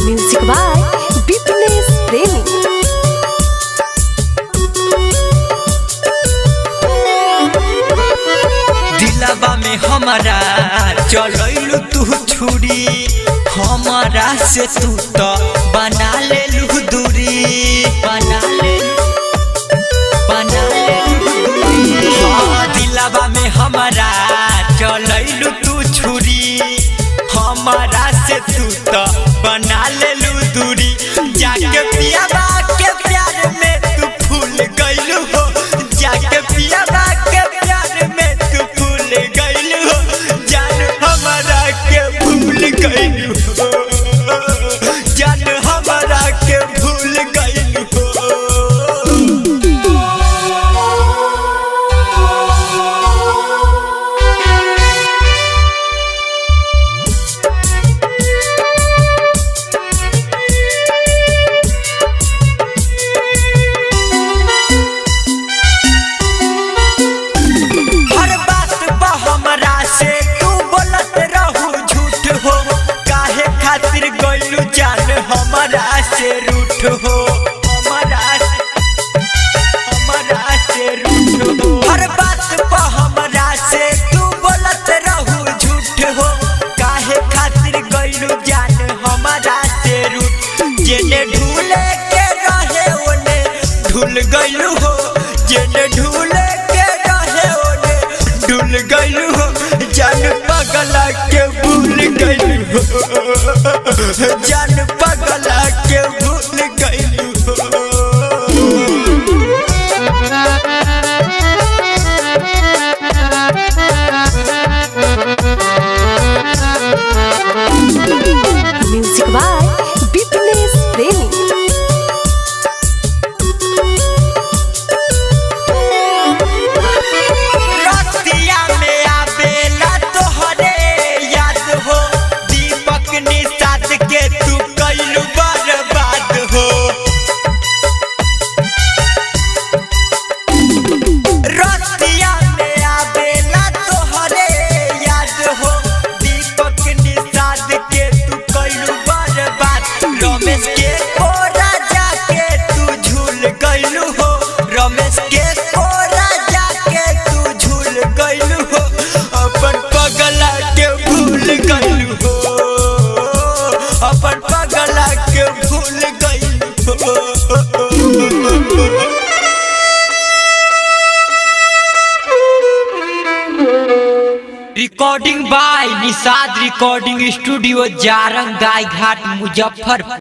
Music by Vipnesh प्रेमी। दिलवा में हमारा चलैलू तू छुरी, हमारा से तू तो बना ले लू दूरी, बना ले दूरी। हाँ, दिलवा में हमारा चलैलू तू छुरी, हमारा से तू तो बना ले लू दूरी। जाके पियाबा के प्यार में तू भूल गइलू हो, जाके पियाबा के प्यार में तू भूल गइलू हो, जान हमारा के भूल गइलू हो, जान हमारा के भूल गइलू हो। जान हमारा से रूठ हो, हमारा से रूठ हो। हर बात पर हमारा से तू बोलत रहू झूठ हो, काहे खातिर गइलू जान हमारा से रूठ। जेने ढूले के रहे ओने ढूल गइलू हो, जेने ढूले के रहे ओने ढूल गइलू हो, जान पगला के भूल गइलू हो, जान पगला के भूल गइलू हो। म्यूजिक बाय विपनेश प्रेमी। रमेश के कोरा जाके तू झूल गइलू हो, रमेश के कोरा जाके तू झूल गइलू हो, अपन पगला के भूल गइलू हो, अपन पगला के भूल गइलू हो। Recording by Nishad recording studio, Jarang Gai Ghat, Muzaffarpur.